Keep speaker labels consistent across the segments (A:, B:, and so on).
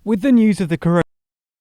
A: With the news of the coronavirus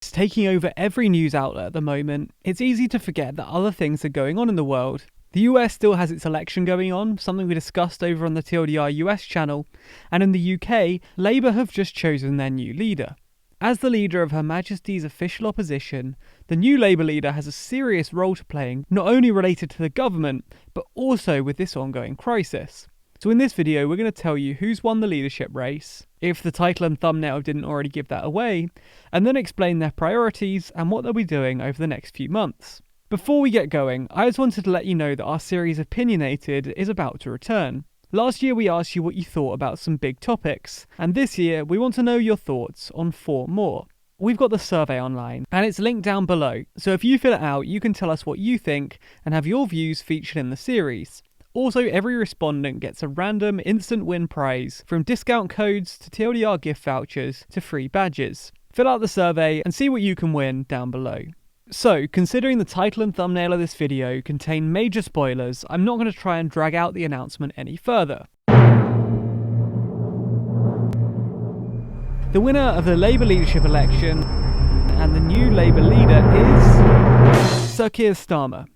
A: taking over every news outlet at the moment, it's easy to forget that other things are going on in the world. The US still has its election going on, something we discussed over on the TLDR US channel, and in the UK, Labour have just chosen their new leader. As the leader of Her Majesty's official opposition, the new Labour leader has a serious role to play, not only related to the government, but also with this ongoing crisis. So in this video, we're going to tell you who's won the leadership race, if the title and thumbnail didn't already give that away, and then explain their priorities and what they'll be doing over the next few months. Before we get going, I just wanted to let you know that our series Opinionated is about to return. Last year we asked you what you thought about some big topics, and this year we want to know your thoughts on 4 more. We've got the survey online, and it's linked down below, so if you fill it out you can tell us what you think and have your views featured in the series. Also, every respondent gets a random instant win prize, from discount codes to TLDR gift vouchers to free badges. Fill out the survey and see what you can win down below. So, considering the title and thumbnail of this video contain major spoilers, I'm not going to try and drag out the announcement any further. The winner of the Labour leadership election and the new Labour leader is Sir Kier Starmer.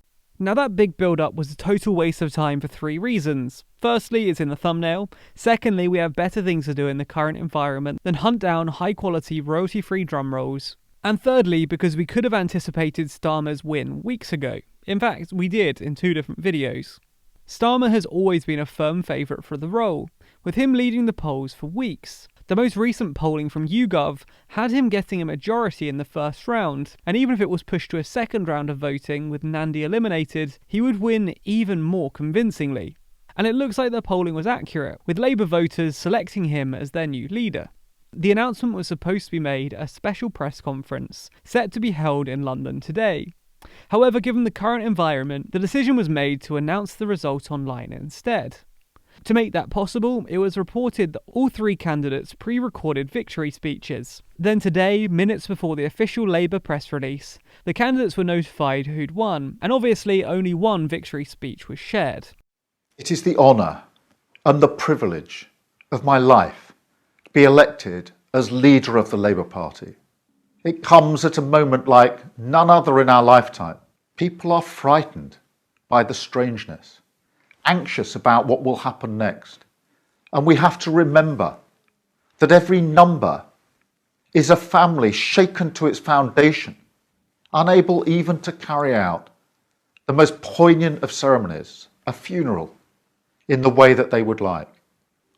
A: Now that big build-up was a total waste of time for 3 reasons. Firstly, it's in the thumbnail. Secondly, we have better things to do in the current environment than hunt down high-quality royalty-free drum rolls. And thirdly, because we could have anticipated Starmer's win weeks ago. In fact, we did in 2 different videos. Starmer has always been a firm favourite for the role, with him leading the polls for weeks. The most recent polling from YouGov had him getting a majority in the first round, and even if it was pushed to a second round of voting with Nandi eliminated, he would win even more convincingly. And it looks like the polling was accurate, with Labour voters selecting him as their new leader. The announcement was supposed to be made at a special press conference, set to be held in London today. However, given the current environment, the decision was made to announce the result online instead. To make that possible, it was reported that all 3 candidates pre-recorded victory speeches. Then today, minutes before the official Labour press release, the candidates were notified who'd won, and obviously only one victory speech was shared.
B: It is the honour and the privilege of my life to be elected as leader of the Labour Party. It comes at a moment like none other in our lifetime. People are frightened by the strangeness, anxious about what will happen next. And we have to remember that every number is a family shaken to its foundation, unable even to carry out the most poignant of ceremonies, a funeral, in the way that they would like.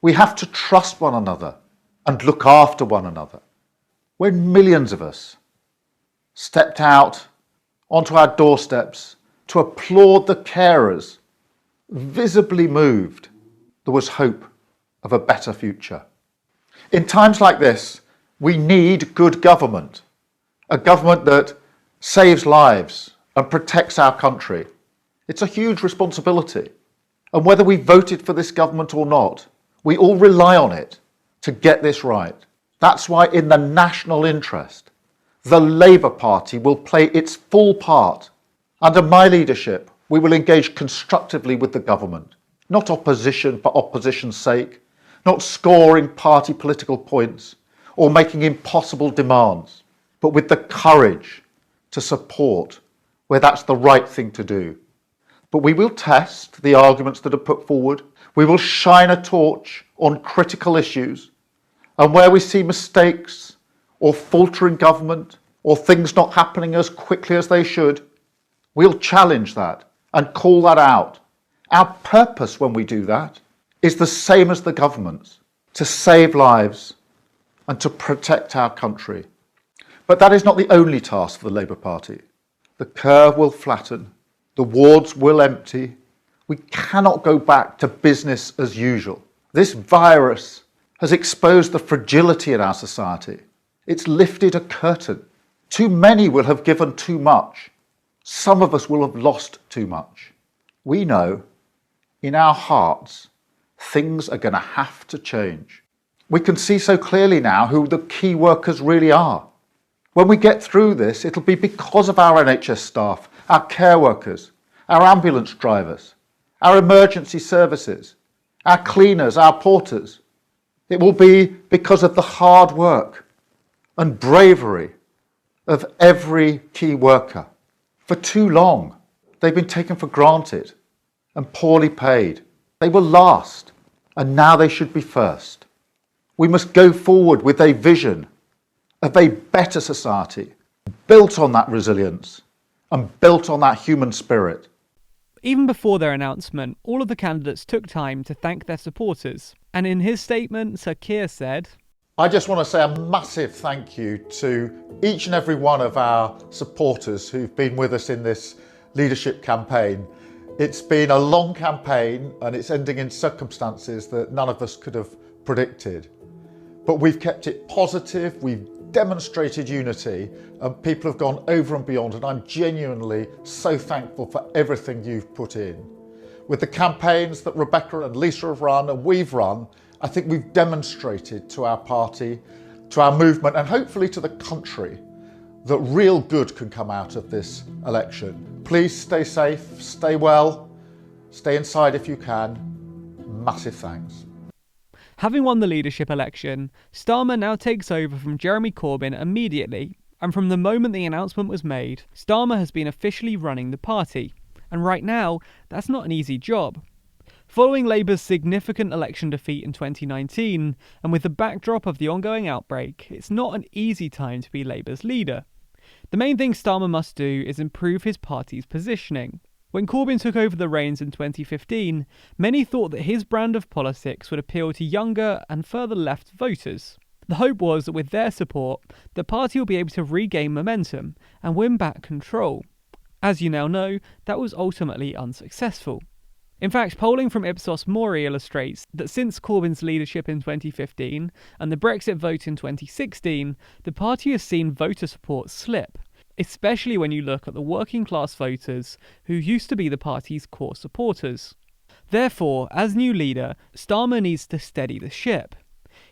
B: We have to trust one another and look after one another. When millions of us stepped out onto our doorsteps to applaud the carers, visibly moved, there was hope of a better future. In times like this, we need good government, a government that saves lives and protects our country. It's a huge responsibility, and whether we voted for this government or not, we all rely on it to get this right. That's why, in the national interest, the Labour Party will play its full part. Under my leadership, we will engage constructively with the government, not opposition for opposition's sake, not scoring party political points or making impossible demands, but with the courage to support where that's the right thing to do. But we will test the arguments that are put forward. We will shine a torch on critical issues, and where we see mistakes or faltering government or things not happening as quickly as they should, we'll challenge that and call that out. Our purpose when we do that is the same as the government's: to save lives and to protect our country. But that is not the only task for the Labour Party. The curve will flatten, the wards will empty. We cannot go back to business as usual. This virus has exposed the fragility in our society. It's lifted a curtain. Too many will have given too much. Some of us will have lost too much. We know in our hearts things are going to have to change. We can see so clearly now who the key workers really are. When we get through this, it'll be because of our NHS staff, our care workers, our ambulance drivers, our emergency services, our cleaners, our porters. It will be because of the hard work and bravery of every key worker. For too long, they've been taken for granted and poorly paid. They were last, and now they should be first. We must go forward with a vision of a better society, built on that resilience and built on that human spirit.
A: Even before their announcement, all of the candidates took time to thank their supporters. And in his statement, Sir Kier said,
B: I just want to say a massive thank you to each and every one of our supporters who've been with us in this leadership campaign. It's been a long campaign and it's ending in circumstances that none of us could have predicted. But we've kept it positive, we've demonstrated unity, and people have gone over and beyond, and I'm genuinely so thankful for everything you've put in. With the campaigns that Rebecca and Lisa have run and we've run, I think we've demonstrated to our party, to our movement, and hopefully to the country that real good can come out of this election. Please stay safe, stay well, stay inside if you can. Massive thanks.
A: Having won the leadership election, Starmer now takes over from Jeremy Corbyn immediately, and from the moment the announcement was made, Starmer has been officially running the party. And right now, that's not an easy job. Following Labour's significant election defeat in 2019, and with the backdrop of the ongoing outbreak, it's not an easy time to be Labour's leader. The main thing Starmer must do is improve his party's positioning. When Corbyn took over the reins in 2015, many thought that his brand of politics would appeal to younger and further left voters. The hope was that with their support, the party will be able to regain momentum and win back control. As you now know, that was ultimately unsuccessful. In fact, polling from Ipsos Mori illustrates that since Corbyn's leadership in 2015 and the Brexit vote in 2016, the party has seen voter support slip, especially when you look at the working class voters who used to be the party's core supporters. Therefore, as new leader, Starmer needs to steady the ship.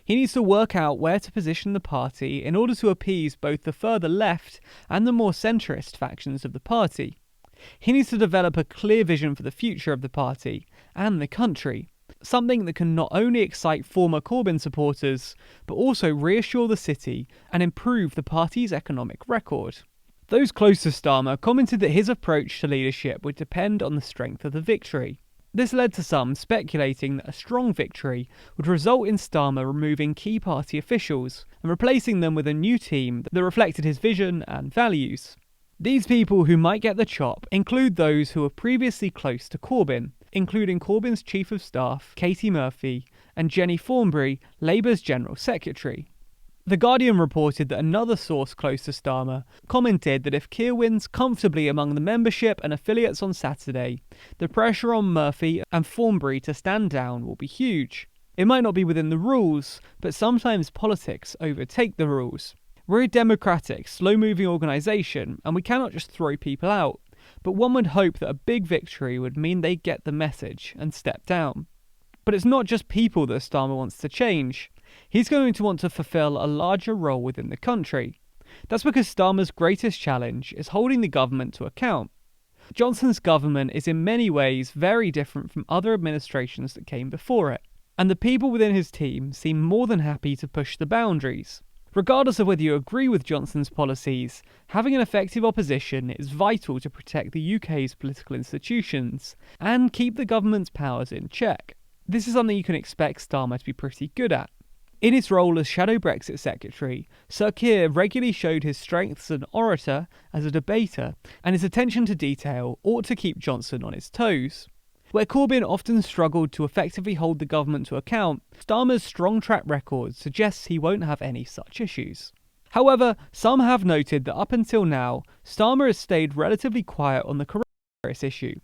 A: He needs to work out where to position the party in order to appease both the further left and the more centrist factions of the party. He needs to develop a clear vision for the future of the party and the country, something that can not only excite former Corbyn supporters, but also reassure the city and improve the party's economic record. Those close to Starmer commented that his approach to leadership would depend on the strength of the victory. This led to some speculating that a strong victory would result in Starmer removing key party officials and replacing them with a new team that reflected his vision and values. These people who might get the chop include those who were previously close to Corbyn, including Corbyn's Chief of Staff, Katie Murphy, and Jenny Thornberry, Labour's General Secretary. The Guardian reported that another source close to Starmer commented that if Keir wins comfortably among the membership and affiliates on Saturday, the pressure on Murphy and Thornberry to stand down will be huge. It might not be within the rules, but sometimes politics overtake the rules. We're a democratic, slow-moving organisation, and we cannot just throw people out, but one would hope that a big victory would mean they get the message and step down. But it's not just people that Starmer wants to change. He's going to want to fulfil a larger role within the country. That's because Starmer's greatest challenge is holding the government to account. Johnson's government is in many ways very different from other administrations that came before it, and the people within his team seem more than happy to push the boundaries. Regardless of whether you agree with Johnson's policies, having an effective opposition is vital to protect the UK's political institutions and keep the government's powers in check. This is something you can expect Starmer to be pretty good at. In his role as Shadow Brexit Secretary, Sir Kier regularly showed his strengths as an orator, as a debater, and his attention to detail ought to keep Johnson on his toes. Where Corbyn often struggled to effectively hold the government to account, Starmer's strong track record suggests he won't have any such issues. However, some have noted that up until now, Starmer has stayed relatively quiet on the coronavirus issue.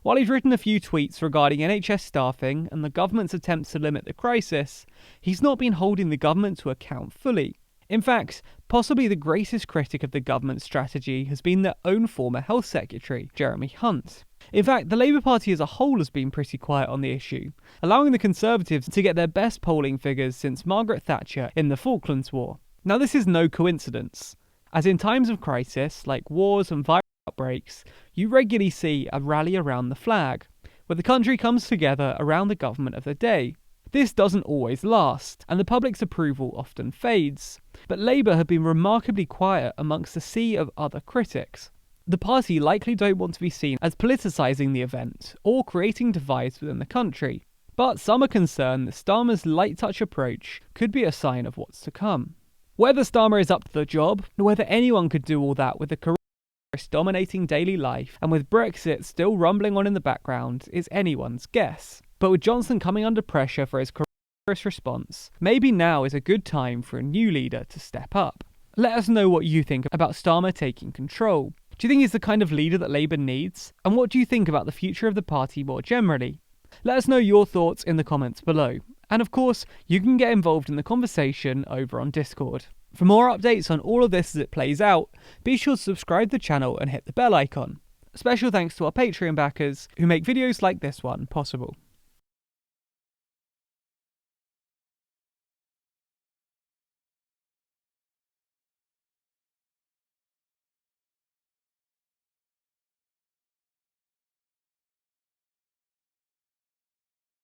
A: While he's written a few tweets regarding NHS staffing and the government's attempts to limit the crisis, he's not been holding the government to account fully. In fact, possibly the greatest critic of the government's strategy has been their own former Health Secretary, Jeremy Hunt. In fact, the Labour Party as a whole has been pretty quiet on the issue, allowing the Conservatives to get their best polling figures since Margaret Thatcher in the Falklands War. Now, this is no coincidence, as in times of crisis, like wars and virus outbreaks, you regularly see a rally around the flag, where the country comes together around the government of the day. This doesn't always last, and the public's approval often fades. But Labour have been remarkably quiet amongst a sea of other critics. The party likely don't want to be seen as politicising the event or creating divides within the country, but some are concerned that Starmer's light-touch approach could be a sign of what's to come. Whether Starmer is up to the job, or whether anyone could do all that with the coronavirus dominating daily life and with Brexit still rumbling on in the background, is anyone's guess. But with Johnson coming under pressure for his coronavirus response, maybe now is a good time for a new leader to step up. Let us know what you think about Starmer taking control. Do you think he's the kind of leader that Labour needs? And what do you think about the future of the party more generally? Let us know your thoughts in the comments below. And of course, you can get involved in the conversation over on Discord. For more updates on all of this as it plays out, be sure to subscribe to the channel and hit the bell icon. Special thanks to our Patreon backers who make videos like this one possible.